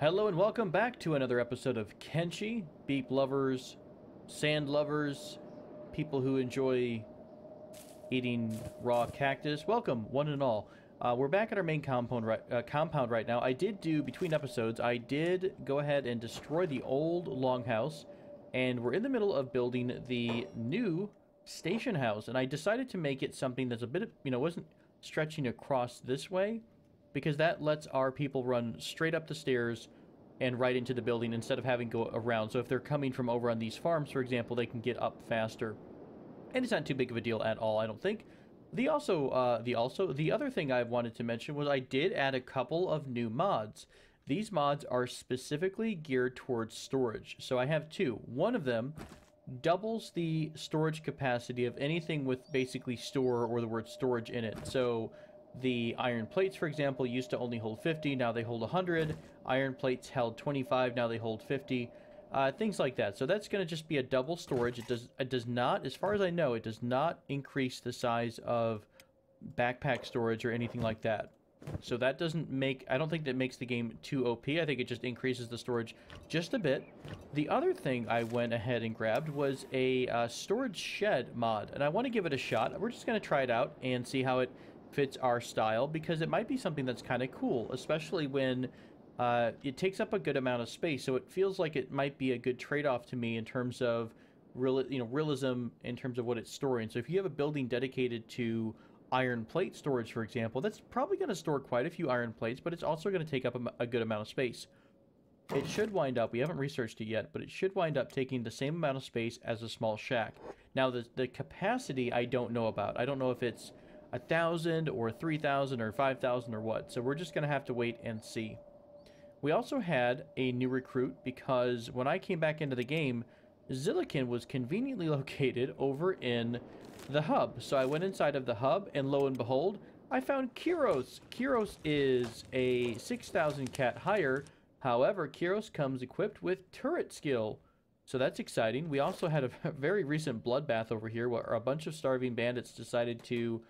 Hello and welcome back to another episode of Kenshi. Beep lovers, sand lovers, people who enjoy eating raw cactus. Welcome, one and all. We're back at our main compound right now. I did do, between episodes, I did go ahead and destroy the old longhouse, and we're in the middle of building the new station house, and I decided to make it something that's a bit of, wasn't stretching across this way, because that lets our people run straight up the stairs and right into the building instead of having to go around. So if they're coming from over on these farms, for example, they can get up faster. And it's not too big of a deal at all, I don't think. The other thing I wanted to mention was I did add a couple of new mods. These mods are specifically geared towards storage. So I have two. One of them doubles the storage capacity of anything with basically store or the word storage in it. So the iron plates, for example, used to only hold 50, now they hold 100. Iron plates held 25, now they hold 50. Things like that. So that's going to just be a double storage. It does not, as far as I know, it does not increase the size of backpack storage or anything like that. So that doesn't make, I don't think that makes the game too OP. I think it just increases the storage just a bit. The other thing I went ahead and grabbed was a storage shed mod, and I want to give it a shot. We're just going to try it out and see how it fits our style, because it might be something that's kind of cool, especially when it takes up a good amount of space. So it feels like it might be a good trade-off to me in terms of realism in terms of what it's storing. So if you have a building dedicated to iron plate storage, for example, that's probably going to store quite a few iron plates, but it's also going to take up a good amount of space. It should wind up, we haven't researched it yet, but it should wind up taking the same amount of space as a small shack. Now the capacity I don't know about. I don't know if it's 1,000 or 3,000 or 5,000 or what. So we're just going to have to wait and see. We also had a new recruit because when I came back into the game, Zillikin was conveniently located over in the hub. So I went inside of the hub and lo and behold, I found Kiros. Kiros is a 6,000 cat hire. However, Kiros comes equipped with turret skill. So that's exciting. We also had a very recent bloodbath over here where a bunch of starving bandits decided to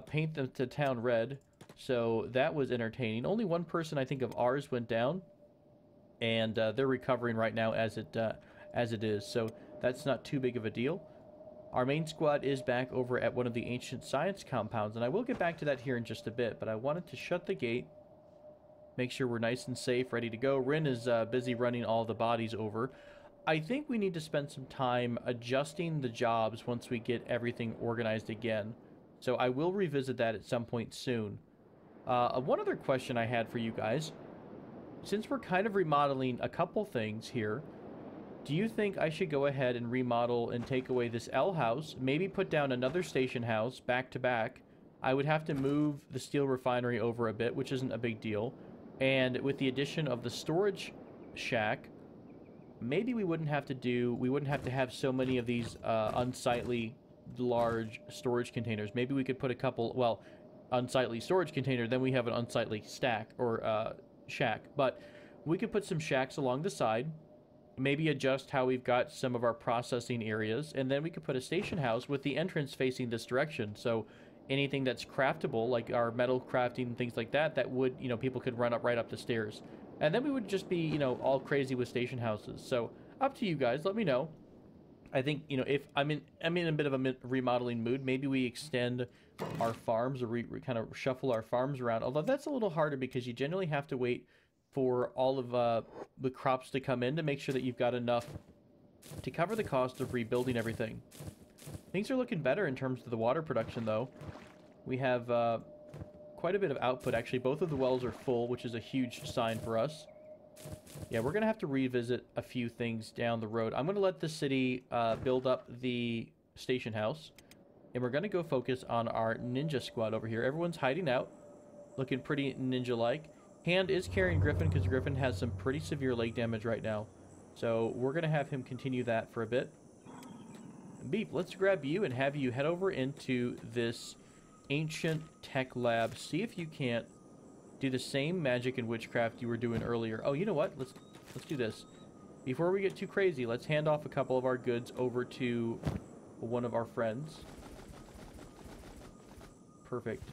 paint the town red, so that was entertaining. Only one person, I think, of ours went down, and they're recovering right now as it is, so that's not too big of a deal. Our main squad is back over at one of the ancient science compounds, and I will get back to that here in just a bit, but I wanted to shut the gate, make sure we're nice and safe, ready to go. Rin is busy running all the bodies over. I think we need to spend some time adjusting the jobs once we get everything organized again. So I will revisit that at some point soon. One other question I had for you guys. Since we're kind of remodeling a couple things here, do you think I should go ahead and remodel and take away this L house, maybe put down another station house back to back? I would have to move the steel refinery over a bit, which isn't a big deal. And with the addition of the storage shack, maybe we wouldn't have to have so many of these unsightly large storage containers. Maybe we could put a couple, well, unsightly storage container, then we have an unsightly stack or shack. But we could put some shacks along the side, maybe adjust how we've got some of our processing areas, and then we could put a station house with the entrance facing this direction. So anything that's craftable, like our metal crafting and things like that, that would, people could run up right up the stairs. And then we would just be, all crazy with station houses. So up to you guys, let me know. I think, if I'm in a bit of a remodeling mood, maybe we extend our farms, or we kind of shuffle our farms around. Although that's a little harder because you generally have to wait for all of the crops to come in to make sure that you've got enough to cover the cost of rebuilding everything. Things are looking better in terms of the water production, though. We have quite a bit of output. Actually, both of the wells are full, which is a huge sign for us. Yeah, we're going to have to revisit a few things down the road. I'm going to let the city build up the station house. And we're going to go focus on our ninja squad over here. Everyone's hiding out. Looking pretty ninja-like. Hand is carrying Griffin because Griffin has some pretty severe leg damage right now. So we're going to have him continue that for a bit. Beep, let's grab you and have you head over into this ancient tech lab. See if you can't do the same magic and witchcraft you were doing earlier. Oh, you know what? Let's do this. Before we get too crazy, let's hand off a couple of our goods over to one of our friends. Perfect.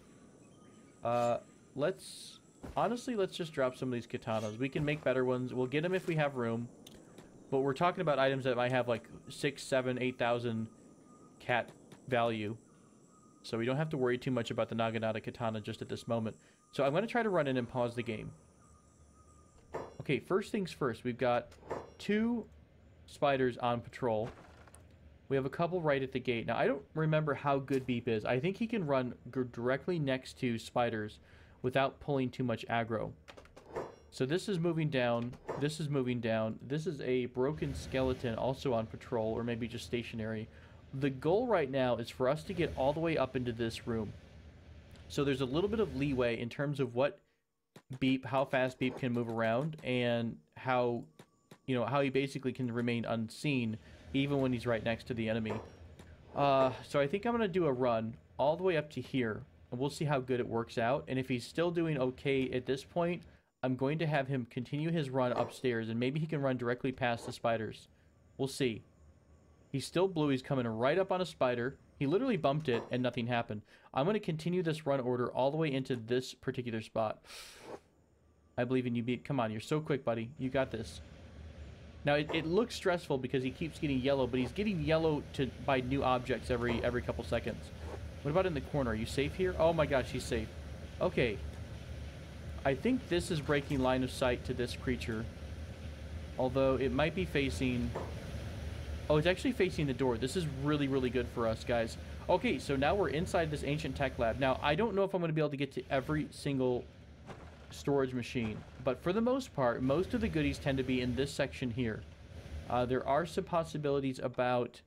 Let's Honestly, let's just drop some of these katanas. We can make better ones. We'll get them if we have room. But we're talking about items that might have like 6, 7, 8,000 cat value. So we don't have to worry too much about the Naginata katana just at this moment. So I'm going to try to run in and pause the game. Okay, first things first. We've got 2 spiders on patrol. We have a couple right at the gate. Now, I don't remember how good Beep is. I think he can run directly next to spiders without pulling too much aggro. So this is moving down. This is moving down. This is a broken skeleton also on patrol, or maybe just stationary. The goal right now is for us to get all the way up into this room. So there's a little bit of leeway in terms of what Beep, how fast Beep can move around, and how, you know, how he basically can remain unseen even when he's right next to the enemy. So I think I'm going to do a run all the way up to here, and we'll see how good it works out. And if he's still doing okay at this point, I'm going to have him continue his run upstairs, and maybe he can run directly past the spiders. We'll see. He's still blue. He's coming right up on a spider. He literally bumped it, and nothing happened. I'm going to continue this run order all the way into this particular spot. I believe in you, Beep. Come on, you're so quick, buddy. You got this. Now, it looks stressful because he keeps getting yellow, but he's getting yellow by new objects every couple seconds. What about in the corner? Are you safe here? Oh my gosh, he's safe. Okay. I think this is breaking line of sight to this creature. Although, it might be facing... Oh, it's actually facing the door. This is really, really good for us, guys. Okay, so now we're inside this ancient tech lab. Now, I don't know if I'm going to be able to get to every single storage machine, but for the most part, most of the goodies tend to be in this section here. There are some possibilities about...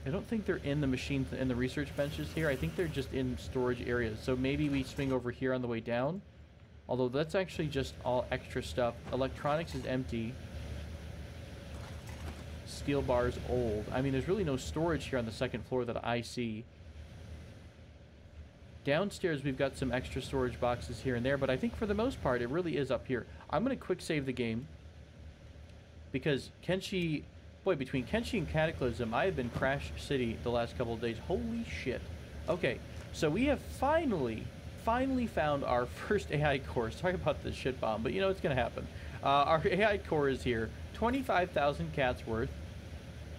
I don't think they're in the machines in the research benches here. I think they're just in storage areas. So maybe we swing over here on the way down. Although that's actually just all extra stuff. Electronics is empty. Steel bar's old. I mean, there's really no storage here on the second floor that I see. Downstairs, we've got some extra storage boxes here and there, but I think for the most part, it really is up here. I'm going to quick save the game. Because Kenshi... Boy, between Kenshi and Cataclysm, I have been Crash City the last couple of days. Holy shit. Okay, so we have finally found our first AI core. Sorry about the shit bomb, but you know, it's going to happen. Our AI core is here. 25,000 cats worth.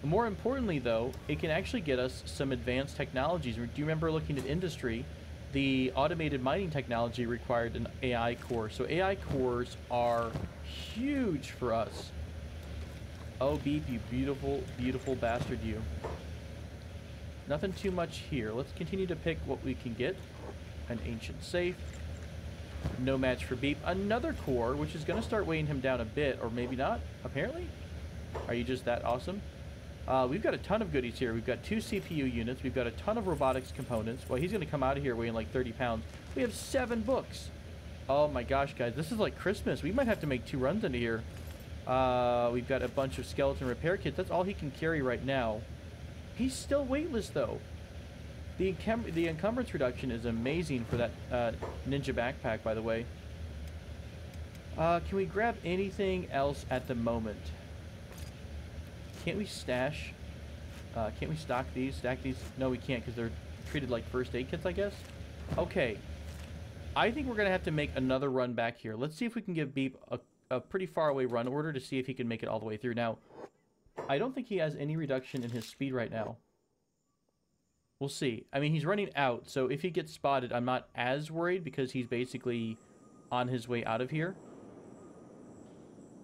More importantly, though, it can actually get us some advanced technologies. Do you remember looking at industry? The automated mining technology required an AI core. So AI cores are huge for us. Oh, Beep, you beautiful, beautiful bastard, you. Nothing too much here. Let's continue to pick what we can get. An ancient safe. No match for Beep. Another core, which is going to start weighing him down a bit, or maybe not, apparently. Are you just that awesome? We've got a ton of goodies here. We've got 2 CPU units. We've got a ton of robotics components. Well, he's going to come out of here weighing like 30 pounds. We have 7 books. Oh my gosh, guys. This is like Christmas. We might have to make 2 runs into here. We've got a bunch of skeleton repair kits. That's all he can carry right now. He's still weightless, though. The encumbrance reduction is amazing for that ninja backpack, by the way. Can we grab anything else at the moment? Can't we stash? Can't we stock these? Stack these? No, we can't because they're treated like first aid kits, I guess. Okay. I think we're going to have to make another run back here. Let's see if we can give Beep a pretty far away run order to see if he can make it all the way through. Now, I don't think he has any reduction in his speed right now. We'll see. I mean, he's running out, so if he gets spotted, I'm not as worried because he's basically on his way out of here.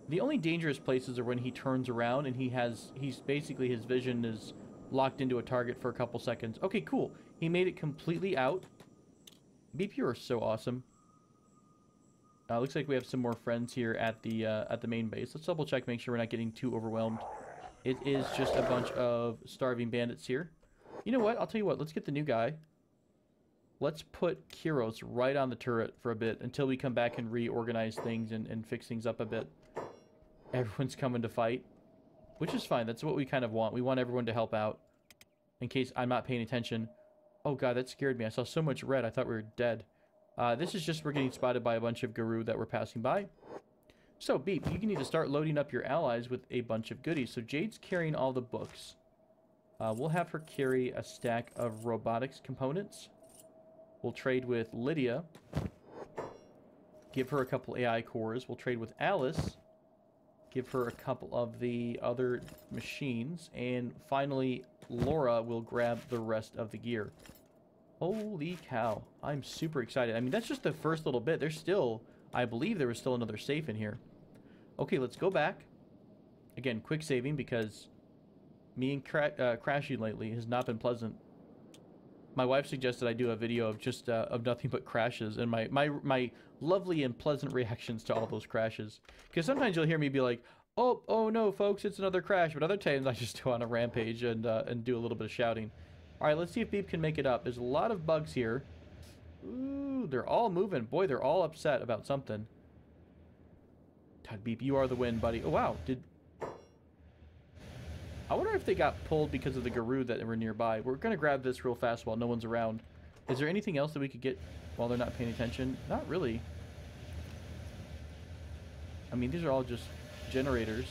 The only dangerous places are when he turns around and he's basically, his vision is locked into a target for a couple seconds. Okay, cool. He made it completely out. Beep, you are so awesome. Looks like we have some more friends here at the main base. Let's double check, make sure we're not getting too overwhelmed. It is just a bunch of starving bandits here. You know what? I'll tell you what. Let's get the new guy. Let's put Kiros right on the turret for a bit until we come back and reorganize things and fix things up a bit. Everyone's coming to fight, which is fine. That's what we kind of want. We want everyone to help out in case I'm not paying attention. Oh god, that scared me. I saw so much red. I thought we were dead. This is just we're getting spotted by a bunch of Garou that were passing by. So, Beep, you need to start loading up your allies with a bunch of goodies. So, Jade's carrying all the books. We'll have her carry a stack of robotics components. We'll trade with Lydia. Give her a couple AI cores. We'll trade with Alice. Give her a couple of the other machines. And finally, Laura will grab the rest of the gear. Holy cow. I'm super excited. I mean, that's just the first little bit. There's still, I believe there was still another safe in here. Okay, let's go back. Again, quick saving because me and crashing lately has not been pleasant. My wife suggested I do a video of just of nothing but crashes and my lovely and pleasant reactions to all those crashes. Because sometimes you'll hear me be like, oh no, folks, it's another crash. But other times I just go on a rampage and do a little bit of shouting. All right, let's see if Beep can make it up. There's a lot of bugs here. Ooh, they're all moving. Boy, they're all upset about something. God, Beep, you are the win, buddy. Oh, wow. I wonder if they got pulled because of the Garou that were nearby. We're going to grab this real fast while no one's around. Is there anything else that we could get while they're not paying attention? Not really. I mean, these are all just generators.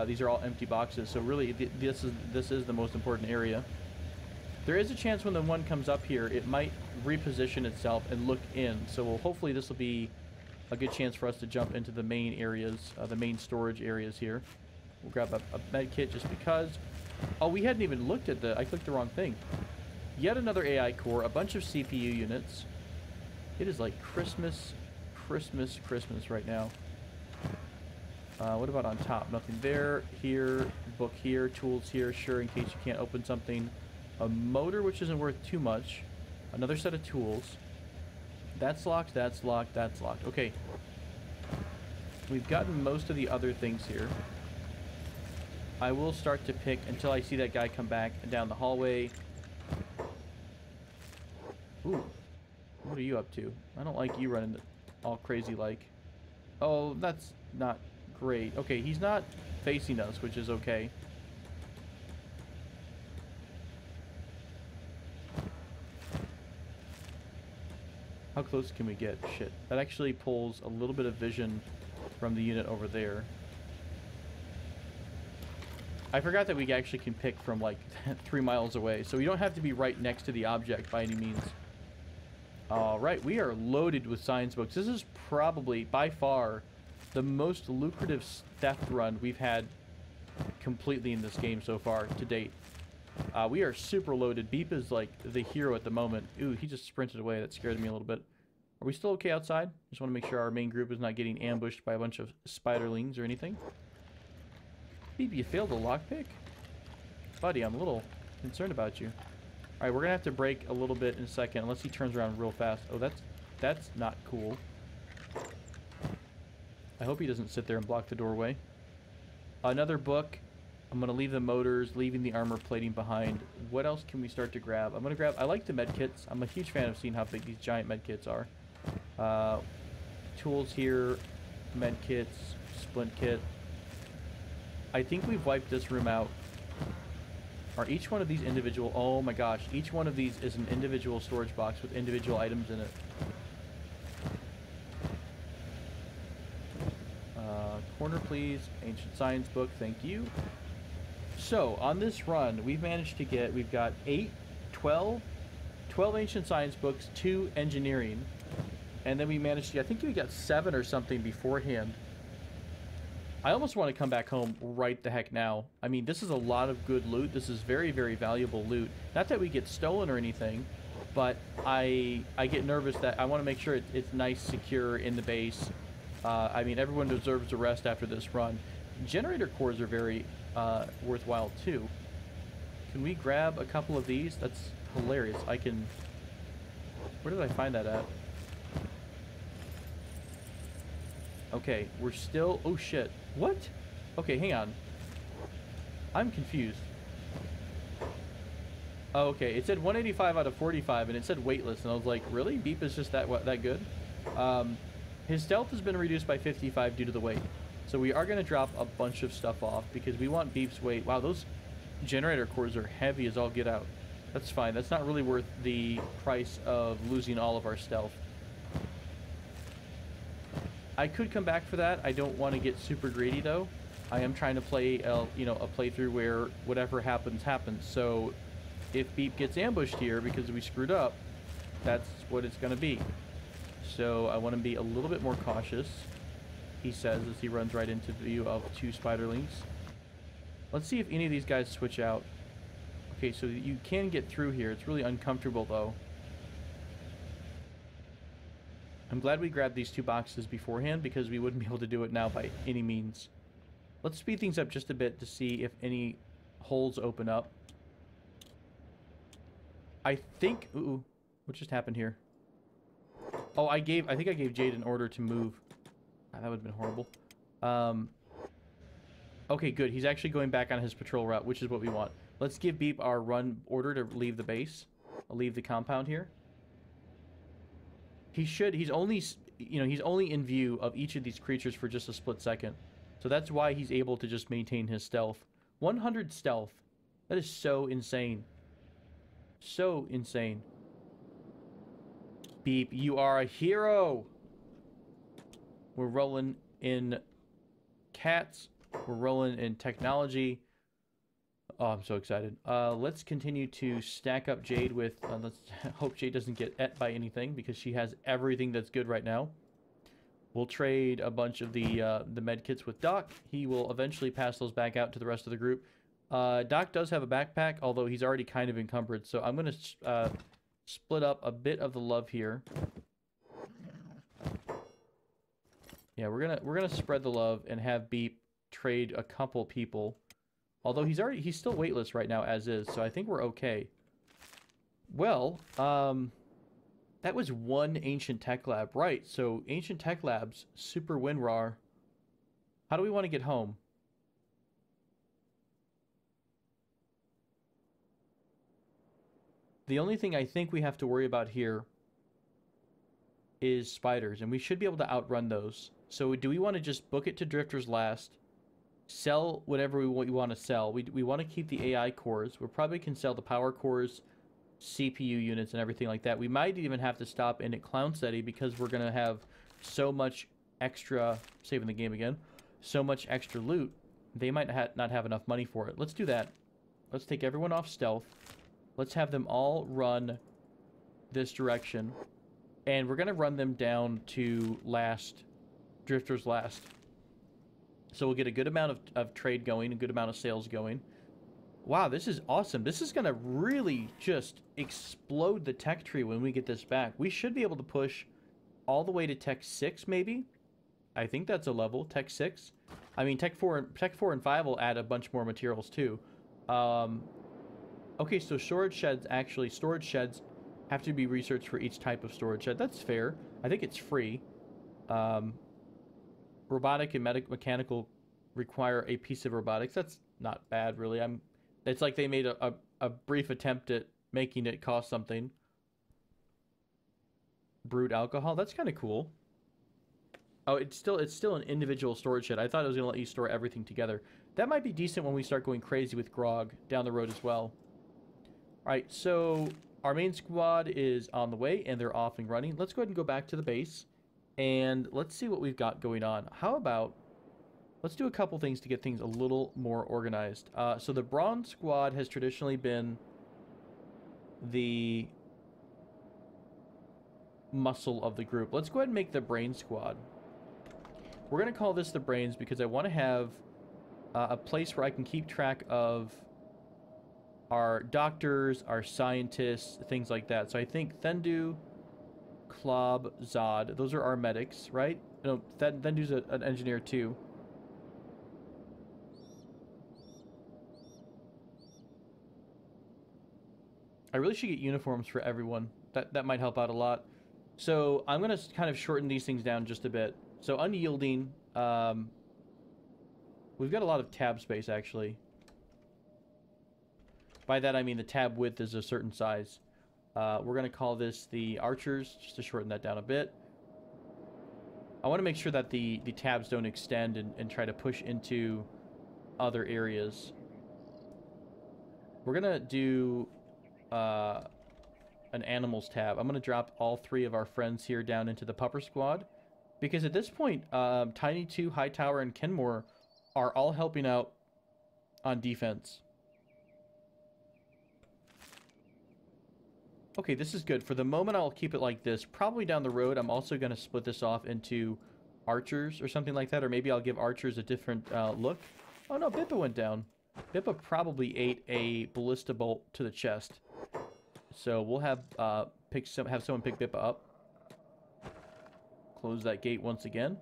These are all empty boxes. So really, this is the most important area. There is a chance when the one comes up here, it might reposition itself and look in. So hopefully this will be a good chance for us to jump into the main areas, the main storage areas here. We'll grab a med kit just because. Oh, we hadn't even looked at I clicked the wrong thing. Yet another AI core, a bunch of CPU units. It is like Christmas right now. What about on top? Nothing there. Here, book here, tools here, sure, in case you can't open something. A motor, which isn't worth too much. Another set of tools. That's locked, that's locked, that's locked. Okay. We've gotten most of the other things here. I will start to pick until I see that guy come back down the hallway. Ooh. What are you up to? I don't like you running all crazy like. Oh, that's not great. Okay, he's not facing us, which is okay. How close can we get? Shit. That actually pulls a little bit of vision from the unit over there. I forgot that we actually can pick from like 3 miles away, so we don't have to be right next to the object by any means. Alright, we are loaded with science books. This is probably, by far, the most lucrative theft run we've had completely in this game so far to date. We are super loaded. Beep is like the hero at the moment. Ooh, he just sprinted away. That scared me a little bit. Are we still okay outside? Just want to make sure our main group is not getting ambushed by a bunch of spiderlings or anything. Beep, you failed a lockpick? Buddy, I'm a little concerned about you. Alright, we're going to have to break a little bit in a second, unless he turns around real fast. Oh, that's not cool. I hope he doesn't sit there and block the doorway. Another book. I'm going to leave the motors, leaving the armor plating behind. What else can we start to grab? I'm going to grab... I like the med kits. I'm a huge fan of seeing how big these giant med kits are. Tools here. Med kits. Splint kit. I think we've wiped this room out. Are each one of these individual... Oh my gosh. Each one of these is an individual storage box with individual items in it. Corner, please. Ancient science book. Thank you. So, on this run, we've managed to get... We've got 12 ancient science books, 2 engineering. And then we managed to... I think we got 7 or something beforehand. I almost want to come back home right the heck now. I mean, this is a lot of good loot. This is very, very valuable loot. Not that we get stolen or anything, but I get nervous that I want to make sure it's nice, secure in the base. I mean, everyone deserves a rest after this run. Generator cores are very worthwhile, too. Can we grab a couple of these? That's hilarious. I can... Where did I find that at? Okay, we're still... Oh, shit. What? Okay, hang on. I'm confused. Oh, okay. It said 185 out of 45, and it said weightless, and I was like, really? Beep is just that good? His stealth has been reduced by 55 due to the weight. So we are going to drop a bunch of stuff off, because we want Beep's weight. Wow, those generator cores are heavy as all get out. That's fine. That's not really worth the price of losing all of our stealth. I could come back for that. I don't want to get super greedy, though. I am trying to play, a playthrough where whatever happens, happens. So if Beep gets ambushed here because we screwed up, that's what it's going to be. So I want to be a little bit more cautious, he says as he runs right into view of 2 spiderlings. Let's see if any of these guys switch out. Okay, so you can get through here. It's really uncomfortable, though. I'm glad we grabbed these 2 boxes beforehand because we wouldn't be able to do it now by any means. Let's speed things up just a bit to see if any holes open up. I think... Ooh, what just happened here? Oh, I think I gave Jade an order to move. Ah, that would have been horrible. Okay, good. He's actually going back on his patrol route, which is what we want. Let's give Beep our run order to leave the base. I'll leave the compound here. He's only, you know, he's only in view of each of these creatures for just a split second. So that's why he's able to just maintain his stealth. 100 stealth. That is so insane. So insane. Beep, you are a hero. We're rolling in cats. We're rolling in technology. Oh, I'm so excited. Let's continue to stack up Jade with... let's hope Jade doesn't get et by anything because she has everything that's good right now. We'll trade a bunch of the med kits with Doc. He will eventually pass those back out to the rest of the group. Doc does have a backpack, although he's already kind of encumbered. So I'm going to split up a bit of the love here. Yeah, we're gonna spread the love and have Beep trade a couple people. Although he's still weightless right now as is, so I think we're okay. Well, that was 1 Ancient Tech Lab, right? So Ancient Tech Labs, Super WinRAR. How do we want to get home? The only thing I think we have to worry about here is spiders, and we should be able to outrun those. So do we want to just book it to Drifters last? Sell whatever we want to sell. We want to keep the AI cores. We probably can sell the power cores, CPU units, and everything like that. We might even have to stop in at Clown City because we're going to have so much extra... Saving the game again. So much extra loot. They might not have enough money for it. Let's do that. Let's take everyone off stealth. Let's have them all run this direction. And we're going to run them down to Drifters last. So we'll get a good amount of trade going, a good amount of sales going. Wow, this is awesome. This is going to really just explode the tech tree when we get this back. We should be able to push all the way to Tech 6, maybe? I think that's a level, Tech 6. I mean, Tech 4 and 5 will add a bunch more materials, too. Okay, so storage sheds have to be researched for each type of storage shed. That's fair. I think it's free. Robotic and mechanical require a piece of robotics. That's not bad, really. It's like they made a brief attempt at making it cost something. Brewed alcohol. That's kind of cool. Oh, it's still an individual storage shed. I thought it was going to let you store everything together. That might be decent when we start going crazy with grog down the road as well. All right, so our main squad is on the way, and they're off and running. Let's go ahead and go back to the base. And let's see what we've got going on. How about, let's do a couple things to get things a little more organized. So the Bronze Squad has traditionally been the muscle of the group. Let's go ahead and make the Brain Squad. We're going to call this the Brains because I want to have a place where I can keep track of our doctors, our scientists, things like that. So I think Thendu, Klob, Zod, those are our medics, right? No, Thendu's an engineer too. I really should get uniforms for everyone. That might help out a lot. So I'm going to kind of shorten these things down just a bit. So unyielding, we've got a lot of tab space actually. By that I mean the tab width is a certain size. We're going to call this the archers, just to shorten that down a bit. I want to make sure that the tabs don't extend and try to push into other areas. We're going to do an animals tab. I'm going to drop all 3 of our friends here down into the pupper squad. Because at this point, Tiny 2, Hightower, and Kenmore are all helping out on defense. Okay, this is good. For the moment, I'll keep it like this. Probably down the road, I'm also going to split this off into archers or something like that. Or maybe I'll give archers a different look. Oh, no, Bippa went down. Bippa probably ate a ballista bolt to the chest. So we'll have have someone pick Bippa up. Close that gate once again.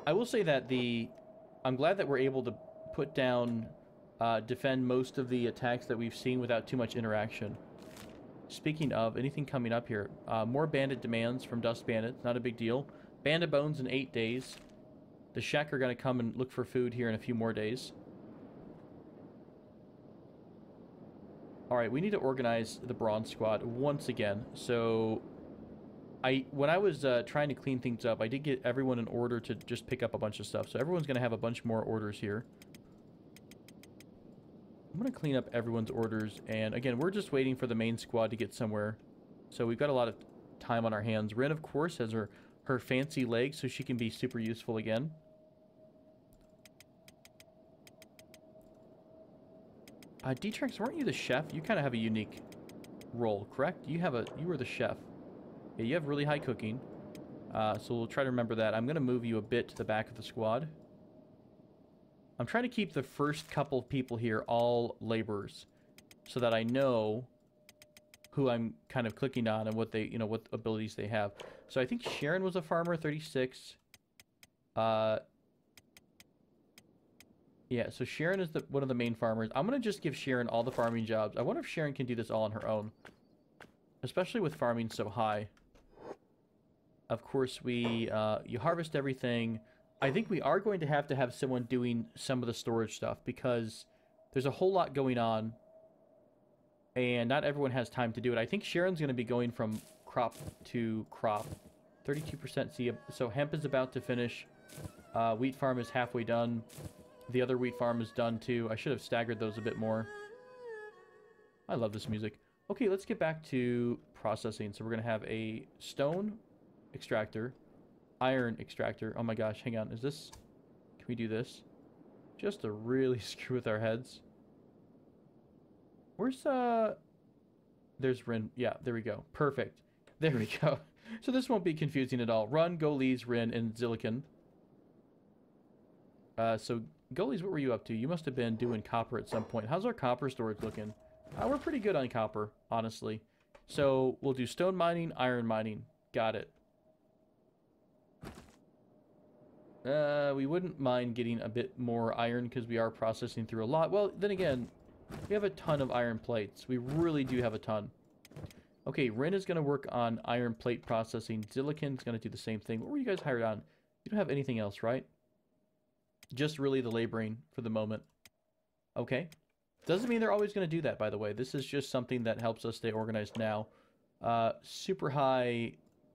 I will say that I'm glad that we're able to put down, defend most of the attacks that we've seen without too much interaction. Speaking of, anything coming up here? More bandit demands from Dust Bandits. Not a big deal. Bandit bones in 8 days. The Shack are going to come and look for food here in a few more days. Alright, we need to organize the Bronze Squad once again. So, when I was trying to clean things up, I did get everyone in order to just pick up a bunch of stuff. So everyone's going to have a bunch more orders here. I'm going to clean up everyone's orders, and again, we're just waiting for the main squad to get somewhere. So we've got a lot of time on our hands. Rin, of course, has her fancy legs, so she can be super useful again. D-Trex, weren't you the chef? You kind of have a unique role, correct? You were the chef. Yeah, you have really high cooking. So we'll try to remember that. I'm going to move you a bit to the back of the squad. I'm trying to keep the first couple of people here all laborers, so that I know who I'm kind of clicking on and what they, what abilities they have. So I think Sharon was a farmer, 36. Yeah, so Sharon is one of the main farmers. I'm going to just give Sharon all the farming jobs. I wonder if Sharon can do this all on her own, especially with farming so high. Of course, you harvest everything. I think we are going to have someone doing some of the storage stuff, because there's a whole lot going on, and not everyone has time to do it. I think Sharon's going to be going from crop to crop. 32%. See, so hemp is about to finish. Wheat farm is halfway done. The other wheat farm is done too. I should have staggered those a bit more. I love this music. Okay, let's get back to processing. So we're going to have a stone extractor. Iron extractor. Oh my gosh, hang on. Can we do this? Just to really screw with our heads. Where's, there's Rin. Yeah, there we go. Perfect. There we go. So this won't be confusing at all. Run, Goalies, Rin, and Zilliken. So, Goalies, what were you up to? You must have been doing copper at some point. How's our copper storage looking? We're pretty good on copper, honestly. So, we'll do stone mining, iron mining. Got it. We wouldn't mind getting a bit more iron because we are processing through a lot. Well, then again, we have a ton of iron plates. We really do have a ton. Okay, Rin is going to work on iron plate processing. Zilliken's going to do the same thing. What were you guys hired on? You don't have anything else, right? Just really the laboring for the moment. Okay. Doesn't mean they're always going to do that, by the way. This is just something that helps us stay organized now. Super high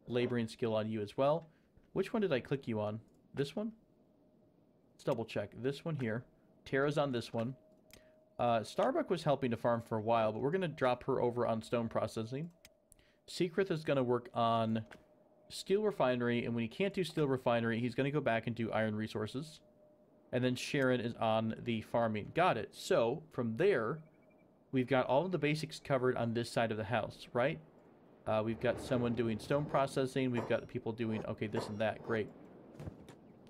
laboring skill on you as well. Which one did I click you on? This one? Let's double check. This one here. Tara's on this one. Starbuck was helping to farm for a while, but we're going to drop her over on stone processing. Secret is going to work on steel refinery, and when he can't do steel refinery, he's going to go back and do iron resources. And then Sharon is on the farming. Got it. So, from there, we've got all of the basics covered on this side of the house, right? We've got someone doing stone processing. We've got people doing, okay, this and that. Great.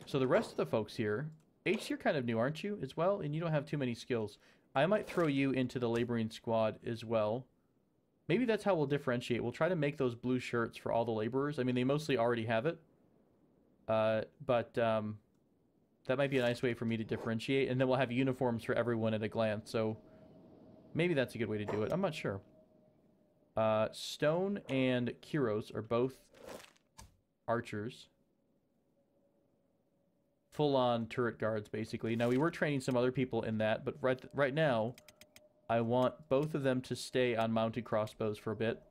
So the rest of the folks here, H, you're kind of new, aren't you, as well? And you don't have too many skills. I might throw you into the laboring squad as well. Maybe that's how we'll differentiate. We'll try to make those blue shirts for all the laborers. I mean, they mostly already have it. But that might be a nice way for me to differentiate. And then we'll have uniforms for everyone at a glance. So maybe that's a good way to do it. I'm not sure. Stone and Kiros are both archers. Full-on turret guards, basically. Now, we were training some other people in that, but right now, I want both of them to stay on mounted crossbows for a bit.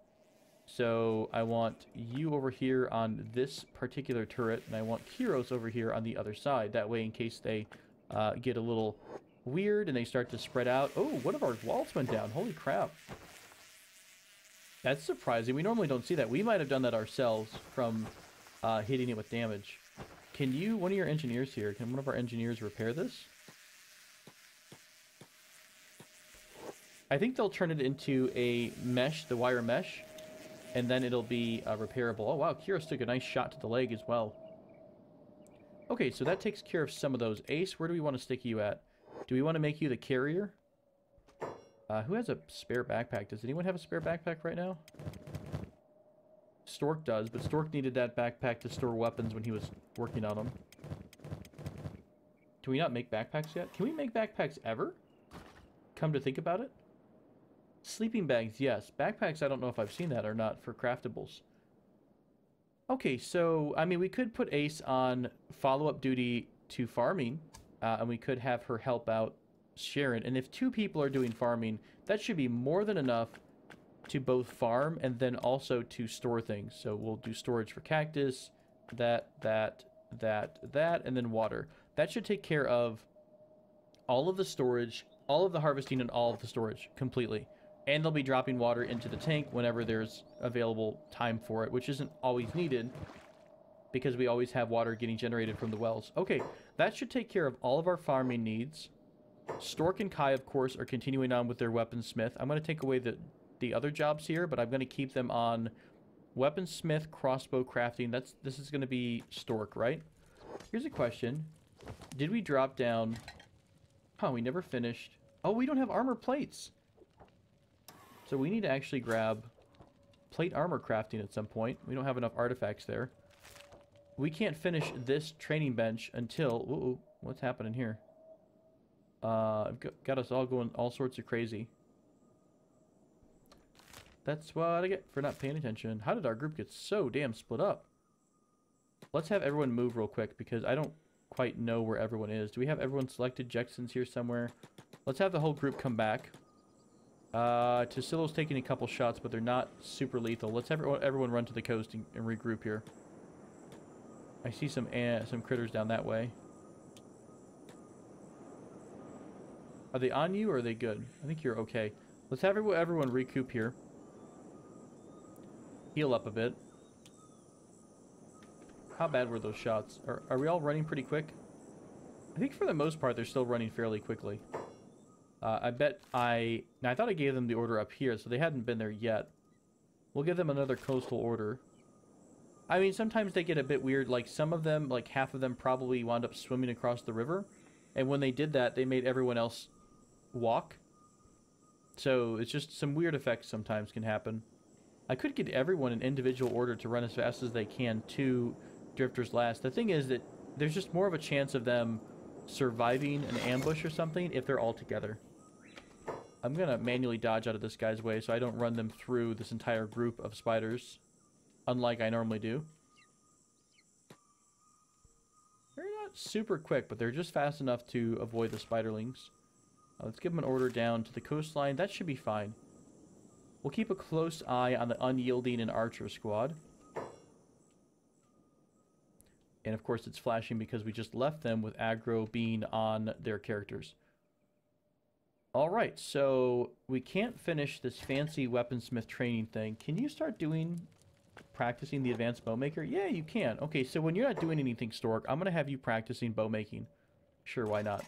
So, I want you over here on this particular turret, and I want Kiros over here on the other side. That way, in case they get a little weird and they start to spread out. Oh, one of our walls went down. Holy crap. That's surprising. We normally don't see that. We might have done that ourselves from hitting it with damage. Can you, one of your engineers here, can one of our engineers repair this? I think they'll turn it into a mesh, the wire mesh, and then it'll be repairable. Oh, wow, Kiros took a nice shot to the leg as well. Okay, so that takes care of some of those. Ace, where do we want to stick you at? Do we want to make you the carrier? Who has a spare backpack? Does anyone have a spare backpack right now? Stork does, but Stork needed that backpack to store weapons when he was working on them. Can we not make backpacks yet? Can we make backpacks ever? Come to think about it. Sleeping bags, yes. Backpacks, I don't know if I've seen that or not for craftables. Okay, so, I mean, we could put Ace on follow-up duty to farming, and we could have her help out Sharon. And if 2 people are doing farming, that should be more than enough to both farm and then also to store things. So we'll do storage for cactus, that, and then water. That should take care of all of the storage, all of the harvesting, and all of the storage completely. And they'll be dropping water into the tank whenever there's available time for it, which isn't always needed because we always have water getting generated from the wells. Okay, that should take care of all of our farming needs. Stork and Kai, of course, are continuing on with their weaponsmith. I'm going to take away the other jobs here, but I'm going to keep them on weaponsmith, crossbow crafting. This is going to be Stork, right? Here's a question. Did we drop down... Oh, we never finished. Oh, we don't have armor plates. So we need to actually grab plate armor crafting at some point. We don't have enough artifacts there. We can't finish this training bench until... Ooh, what's happening here? I've got us all going all sorts of crazy. That's what I get for not paying attention. How did our group get so damn split up? Let's have everyone move real quick because I don't quite know where everyone is. Do we have everyone selected? Jackson's here somewhere. Let's have the whole group come back. Tassilo's taking a couple shots, but they're not super lethal. Let's have everyone run to the coast and regroup here. I see some critters down that way. Are they on you or are they good? I think you're okay. Let's have everyone recoup here. Heal up a bit. How bad were those shots? Are we all running pretty quick? I think for the most part they're still running fairly quickly. Now I thought I gave them the order up here, so they hadn't been there yet. We'll give them another coastal order. I mean, sometimes they get a bit weird. Like, some of them, like half of them probably wound up swimming across the river. And when they did that, they made everyone else walk. So it's just some weird effects sometimes can happen. I could get everyone in individual order to run as fast as they can to Drifter's Last. The thing is that there's just more of a chance of them surviving an ambush or something if they're all together. I'm going to manually dodge out of this guy's way so I don't run them through this entire group of spiders, unlike I normally do. They're not super quick, but they're just fast enough to avoid the spiderlings. Let's give them an order down to the coastline. That should be fine. We'll keep a close eye on the Unyielding and Archer squad. And of course it's flashing because we just left them with aggro being on their characters. Alright, so we can't finish this fancy weaponsmith training thing. Can you start practicing the advanced bowmaker? Yeah, you can. Okay, so when you're not doing anything, Stork, I'm going to have you practicing bowmaking. Sure, why not?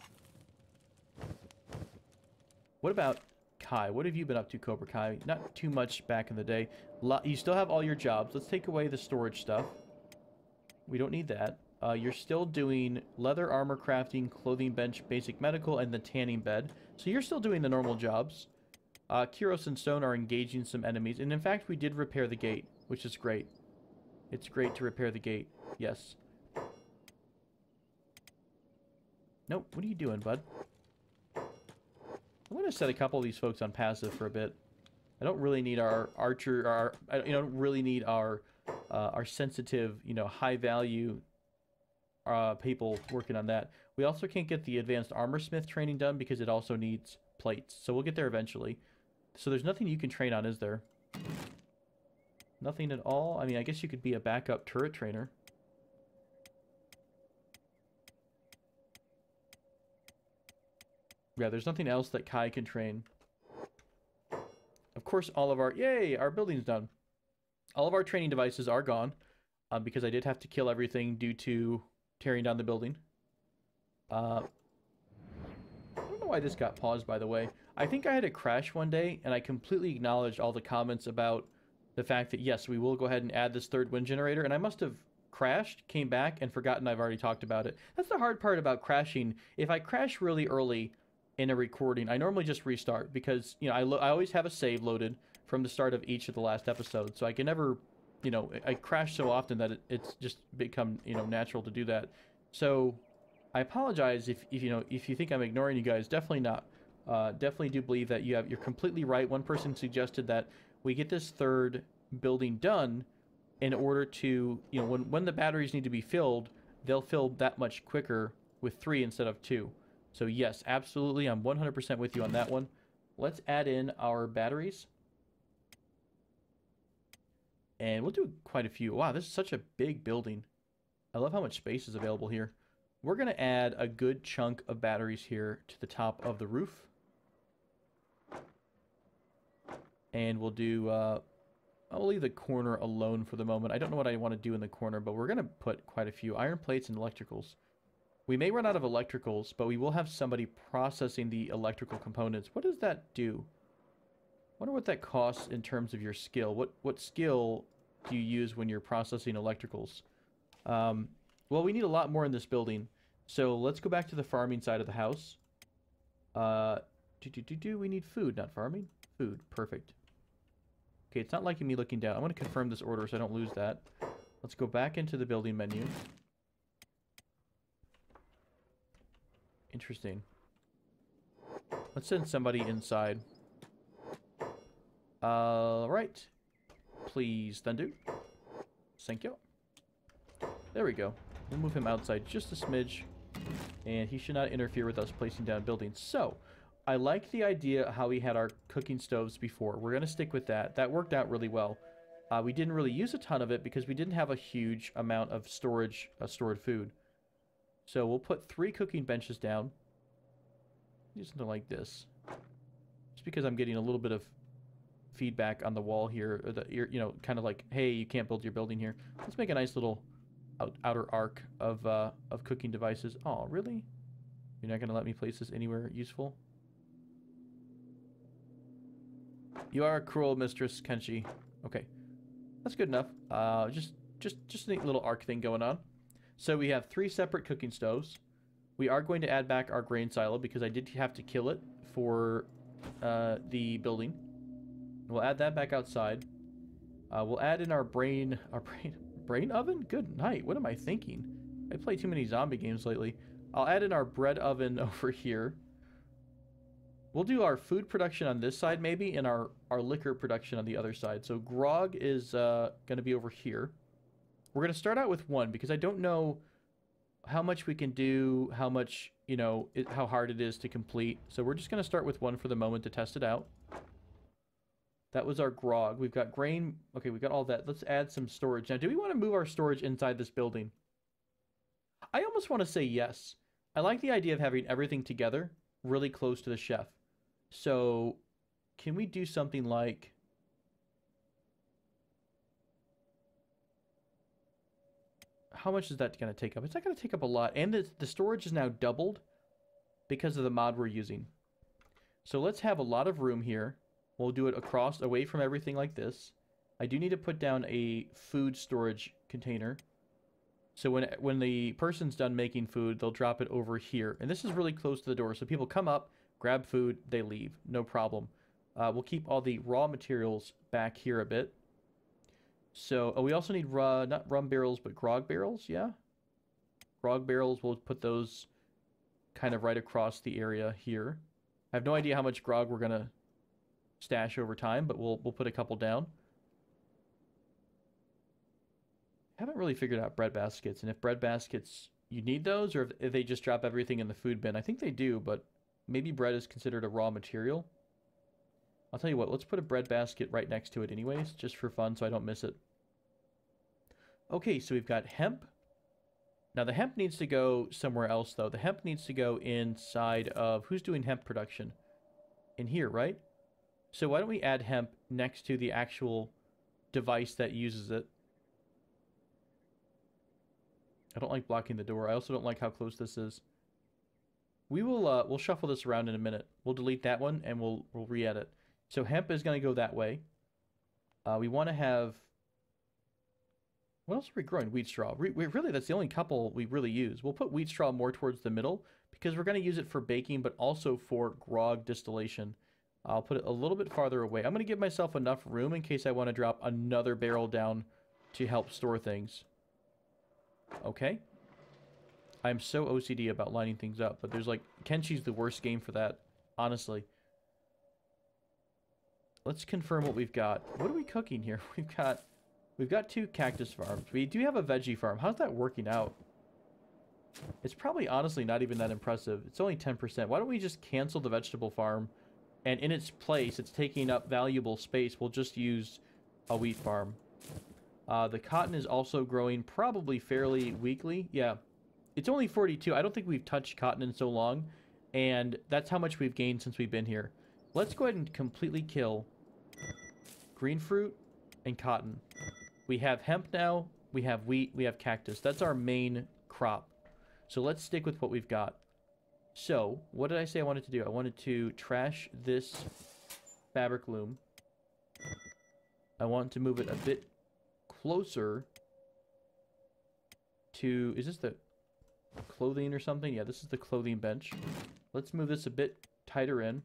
What about Kai? What have you been up to, Cobra Kai? Not too much back in the day. You still have all your jobs. Let's take away the storage stuff. We don't need that. You're still doing leather armor crafting, clothing bench, basic medical, and the tanning bed. So you're still doing the normal jobs. Kiros and Stone are engaging some enemies. And in fact, we did repair the gate, which is great. It's great to repair the gate. Yes. Nope. What are you doing, bud? I'm going to set a couple of these folks on passive for a bit. I don't really need our archer, I don't really need our sensitive, high value people working on that. We also can't get the advanced armorsmith training done because it also needs plates. So we'll get there eventually. So there's nothing you can train on, is there? Nothing at all? I mean, I guess you could be a backup turret trainer. Yeah, there's nothing else that Kai can train. Of course, all of our... Yay! Our building's done. All of our training devices are gone. Because I did have to kill everything due to tearing down the building. I don't know know why this got paused, by the way. I think I had a crash one day, and I completely acknowledged all the comments about the fact that, yes, we will go ahead and add this third wind generator, and I must have crashed, came back, and forgotten I've already talked about it. That's the hard part about crashing. If I crash really early in a recording, I normally just restart, because, you know, I always have a save loaded from the start of each of the last episodes, so I can never, you know, I crash so often that it's just become, you know, natural to do that. So I apologize if you know, if you think I'm ignoring you guys. Definitely not. Definitely do believe that you're completely right. One person suggested that we get this third building done in order to, you know, when the batteries need to be filled, they'll fill that much quicker with 3 instead of 2. So yes, absolutely, I'm 100% with you on that one. Let's add in our batteries. And we'll do quite a few. Wow, this is such a big building. I love how much space is available here. We're going to add a good chunk of batteries here to the top of the roof. And we'll do, I'll leave the corner alone for the moment. I don't know what I want to do in the corner, but we're going to put quite a few iron plates and electricals. We may run out of electricals, but we will have somebody processing the electrical components. What does that do? I wonder what that costs in terms of your skill. What skill do you use when you're processing electricals? Well, we need a lot more in this building. So let's go back to the farming side of the house. We need food, not farming. Food, perfect. Okay, it's not liking me looking down. I want to confirm this order so I don't lose that. Let's go back into the building menu. Interesting. Let's send somebody inside. Right. Please, Thunder. Thank you. There we go. We'll move him outside just a smidge. And he should not interfere with us placing down buildings. So, I like the idea how we had our cooking stoves before. We're going to stick with that. That worked out really well. We didn't really use a ton of it because we didn't have a huge amount of storage, stored food. So we'll put 3 cooking benches down. Do something like this. Just because I'm getting a little bit of feedback on the wall here. Or you know, kind of like, hey, you can't build your building here. Let's make a nice little outer arc of cooking devices. Oh, really? You're not going to let me place this anywhere useful? You are a cruel mistress, Kenshi. Okay. That's good enough. Just a neat little arc thing going on. So we have 3 separate cooking stoves. We are going to add back our grain silo because I did have to kill it for the building. We'll add that back outside. We'll add in our brain oven? Good night. What am I thinking? I play too many zombie games lately. I'll add in our bread oven over here. We'll do our food production on this side maybe, and our liquor production on the other side. So grog is going to be over here. We're going to start out with 1 because I don't know how much we can do, how much, you know, how hard it is to complete. So we're just going to start with 1 for the moment to test it out. That was our grog. We've got grain. Okay, we've got all that. Let's add some storage. Now, do we want to move our storage inside this building? I almost want to say yes. I like the idea of having everything together really close to the chef. So can we do something like... How much is that going to take up? It's not going to take up a lot. And the storage is now doubled because of the mod we're using. So let's have a lot of room here. We'll do it across, away from everything like this. I do need to put down a food storage container. So when the person's done making food, they'll drop it over here. And this is really close to the door. So people come up, grab food, they leave. No problem. We'll keep all the raw materials back here a bit. So, we also need, not rum barrels, but grog barrels, yeah? Grog barrels, we'll put those kind of right across the area here. I have no idea how much grog we're going to stash over time, but we'll put a couple down. Haven't really figured out bread baskets, and if bread baskets, you need those, or if they just drop everything in the food bin. I think they do, but maybe bread is considered a raw material. I'll tell you what, let's put a bread basket right next to it anyways, just for fun so I don't miss it. Okay, so we've got hemp. Now the hemp needs to go somewhere else though. The hemp needs to go inside of, who's doing hemp production? In here, right? So why don't we add hemp next to the actual device that uses it? I don't like blocking the door. I also don't like how close this is. We will we'll shuffle this around in a minute. We'll delete that one and we'll re-edit. So hemp is going to go that way. We want to have, what else are we growing? Wheat straw. Really, that's the only couple we really use. We'll put wheat straw more towards the middle because we're going to use it for baking, but also for grog distillation. I'll put it a little bit farther away. I'm going to give myself enough room in case I want to drop another barrel down to help store things. Okay. I'm so OCD about lining things up, but there's like, Kenshi's the worst game for that, honestly. Let's confirm what we've got. What are we cooking here? We've got 2 cactus farms. We do have a veggie farm. How's that working out? It's probably honestly not even that impressive. It's only 10%. Why don't we just cancel the vegetable farm, and in its place, it's taking up valuable space. We'll just use a wheat farm. The cotton is also growing probably fairly weakly. Yeah, it's only 42. I don't think we've touched cotton in so long, and that's how much we've gained since we've been here. Let's go ahead and completely kill green fruit and cotton. We have hemp now, we have wheat, we have cactus. That's our main crop. So let's stick with what we've got. So, what did I say I wanted to do? I wanted to trash this fabric loom. I want to move it a bit closer to... Is this the clothing or something? Yeah, this is the clothing bench. Let's move this a bit tighter in.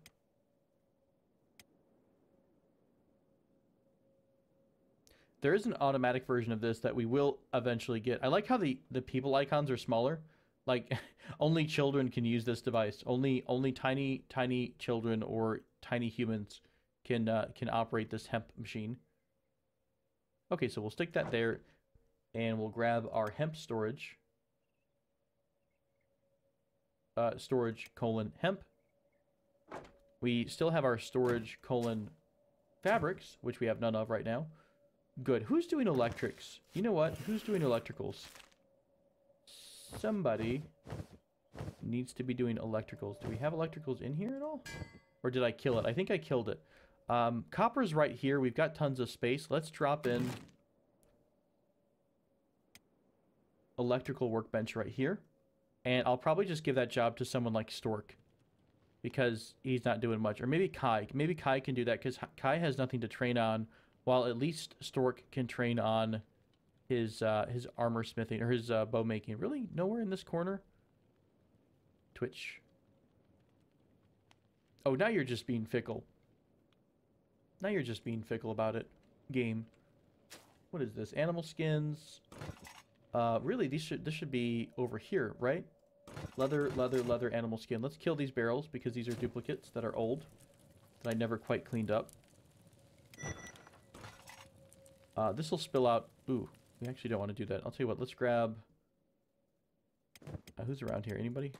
There is an automatic version of this that we will eventually get. I like how the people icons are smaller. Like, only children can use this device. Only tiny children or tiny humans can operate this hemp machine. Okay, so we'll stick that there, and we'll grab our hemp storage. Storage colon hemp. We still have our storage colon fabrics, which we have none of right now. Good. Who's doing electrics? You know what? Who's doing electricals? Somebody needs to be doing electricals. Do we have electricals in here at all? Or did I kill it? I think I killed it. Copper's right here. We've got tons of space. Let's drop in electrical workbench right here. And I'll probably just give that job to someone like Stork, because he's not doing much. Or maybe Kai. Maybe Kai can do that, because Kai has nothing to train on, while at least Stork can train on his armor smithing, or his bow making. Really? Nowhere in this corner? Twitch. Oh, now you're just being fickle. Now you're just being fickle about it. Game. What is this? Animal skins. Really, this should be over here, right? Leather, animal skin. Let's kill these barrels, because these are duplicates that are old, that I never quite cleaned up. This will spill out. Ooh, we actually don't want to do that. I'll tell you what, let's grab... who's around here? Anybody?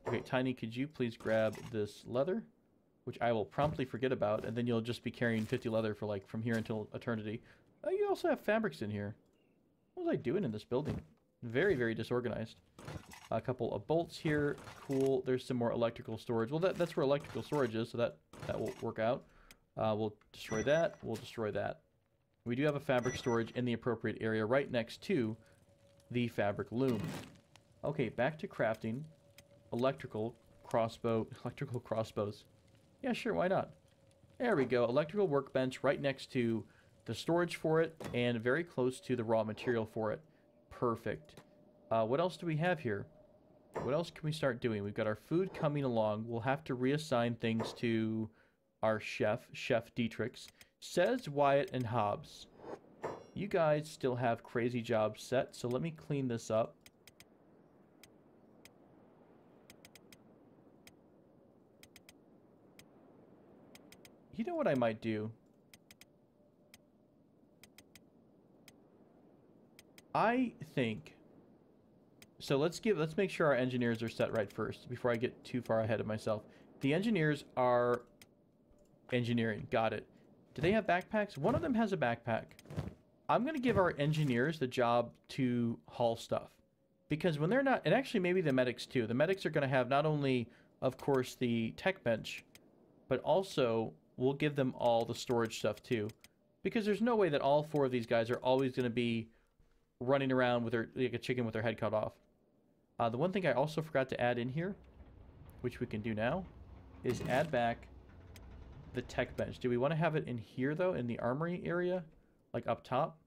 Okay, Tiny, could you please grab this leather? Which I will promptly forget about, and then you'll just be carrying 50 leather for, like, from here until eternity. You also have fabrics in here. What was I doing in this building? Very, very disorganized. A couple of bolts here. Cool. There's some more electrical storage. Well, that's where electrical storage is, so that will work out. We'll destroy that. We'll destroy that. We do have a fabric storage in the appropriate area right next to the fabric loom. Okay, back to crafting. Electrical crossbows. Yeah, sure, why not? There we go. Electrical workbench right next to the storage for it, and very close to the raw material for it. Perfect. What else do we have here? What else can we start doing? We've got our food coming along. We'll have to reassign things to our chef, Chef Dietrich's. Says Wyatt and Hobbs. You guys still have crazy jobs set, so let me clean this up. You know what I might do? I think... So let's make sure our engineers are set right first, before I get too far ahead of myself. The engineers are engineering. Got it. Do they have backpacks? One of them has a backpack. I'm going to give our engineers the job to haul stuff. Because when they're not... And actually maybe the medics too. The medics are going to have not only, of course, the tech bench, but also we'll give them all the storage stuff too. Because there's no way that all 4 of these guys are always going to be running around with her like a chicken with her head cut off. The one thing I also forgot to add in here, which we can do now, is add back the tech bench. Do we want to have it in here, though, in the armory area? Like up top?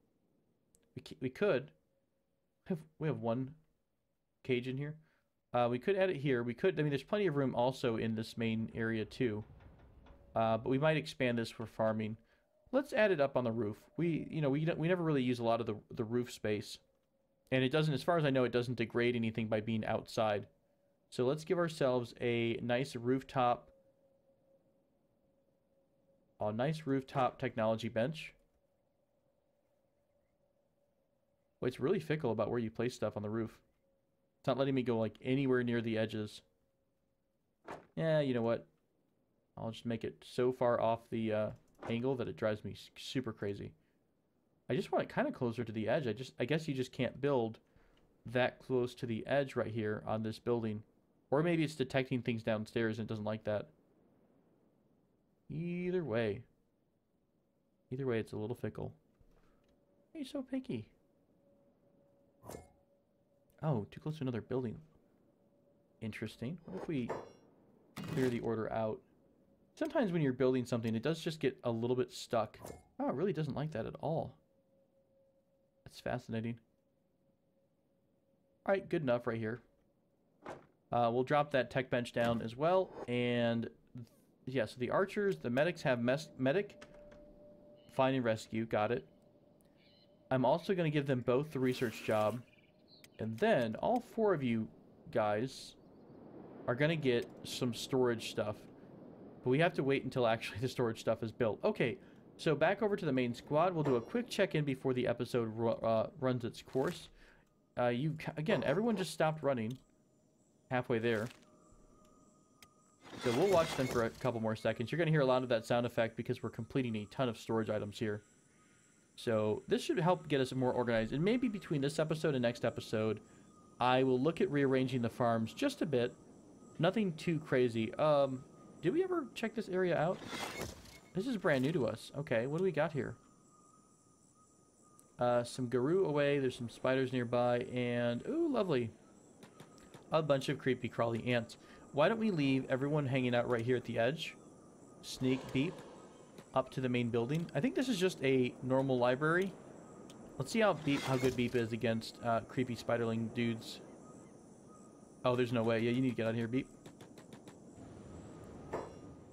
We could. We have one cage in here. We could add it here. We could, I mean, there's plenty of room also in this main area, too. But we might expand this for farming. Let's add it up on the roof. We never really use a lot of the roof space. And it doesn't, as far as I know, it doesn't degrade anything by being outside. So let's give ourselves a nice rooftop technology bench. Well, it's really fickle about where you place stuff on the roof. It's not letting me go like anywhere near the edges. Yeah, you know what? I'll just make it so far off the angle that it drives me super crazy. I just want it kind of closer to the edge. I guess you just can't build that close to the edge right here on this building. Or maybe it's detecting things downstairs and it doesn't like that. Either way, it's a little fickle. Why are you so picky? Oh, too close to another building. Interesting. What if we clear the order out? Sometimes when you're building something, it does just get a little bit stuck. Oh, it really doesn't like that at all. That's fascinating. Alright, good enough right here. We'll drop that tech bench down as well. And, yeah, so the archers, the medics have medic, find and rescue. Got it. I'm also going to give them both the research job. And then all 4 of you guys are going to get some storage stuff. But we have to wait until actually the storage stuff is built. Okay, so back over to the main squad. We'll do a quick check-in before the episode runs its course. Again, everyone just stopped running halfway there. So we'll watch them for a couple more seconds. You're going to hear a lot of that sound effect because we're completing a ton of storage items here. So this should help get us more organized. And maybe between this episode and next episode, I will look at rearranging the farms just a bit. Nothing too crazy. Did we ever check this area out? This is brand new to us. Okay, what do we got here? Some Garou away. There's some spiders nearby. And, ooh, lovely. A bunch of creepy crawly ants. Why don't we leave everyone hanging out right here at the edge? Sneak Beep up to the main building. I think this is just a normal library. Let's see how good Beep is against creepy spiderling dudes. Oh, there's no way. Yeah, you need to get out of here, Beep.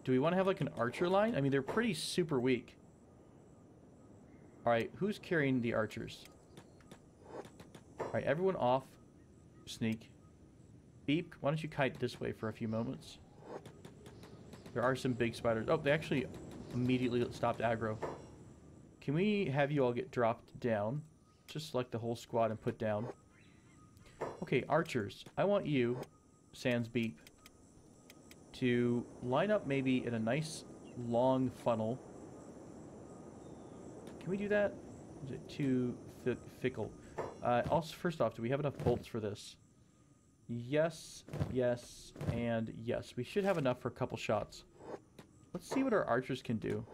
Do we want to have like an archer line? I mean, they're pretty super weak. Alright, who's carrying the archers? Alright, everyone off. Sneak. Beep, why don't you kite this way for a few moments? There are some big spiders. Oh, they actually immediately stopped aggro. Can we have you all get dropped down? Just select the whole squad and put down. Okay, archers. I want you, sans Beep, to line up maybe in a nice long funnel. Can we do that? Is it too fickle? Also, first off, do we have enough bolts for this? Yes, yes, and yes. We should have enough for a couple shots. Let's see what our archers can do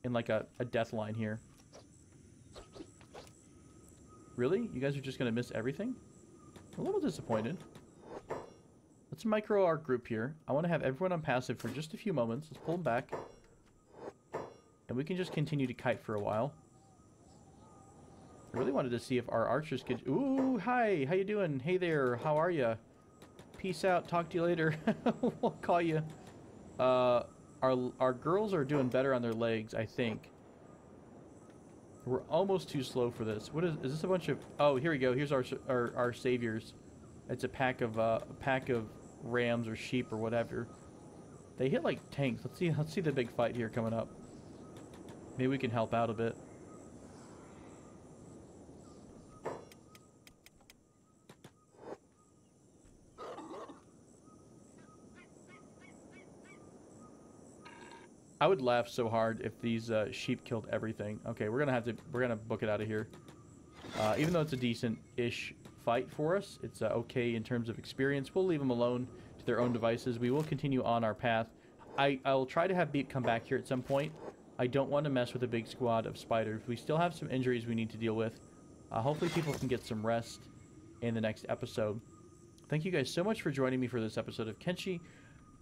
in like a death line here. Really? You guys are just going to miss everything? A little disappointed. Let's micro our group here. I want to have everyone on passive for just a few moments. Let's pull them back. And we can just continue to kite for a while. I really wanted to see if our archers could... Ooh, hi! How you doing? Hey there, how are you? Peace out, talk to you later. We'll call you. Our girls are doing better on their legs, I think. We're almost too slow for this. What is this a bunch of... Oh, here we go. Here's our saviors. It's a pack of rams or sheep or whatever. They hit like tanks. Let's see the big fight here coming up. Maybe we can help out a bit. I would laugh so hard if these sheep killed everything. Okay, we're gonna book it out of here. Even though it's a decent-ish fight for us, it's okay in terms of experience. We'll leave them alone to their own devices. We will continue on our path. I'll try to have Beep come back here at some point. I don't want to mess with a big squad of spiders. We still have some injuries we need to deal with. Hopefully people can get some rest in the next episode. Thank you guys so much for joining me for this episode of Kenshi.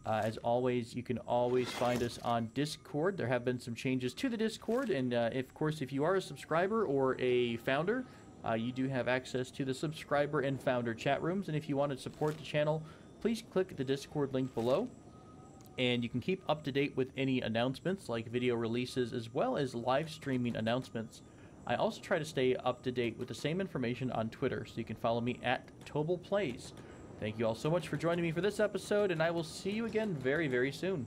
As always, you can always find us on Discord. There have been some changes to the Discord, and of course, if you are a subscriber or a founder, you do have access to the subscriber and founder chat rooms. And if you want to support the channel, please click the Discord link below. And you can keep up to date with any announcements like video releases as well as live streaming announcements. I also try to stay up to date with the same information on Twitter, so you can follow me at ToblePlays. Thank you all so much for joining me for this episode, and I will see you again very, very soon.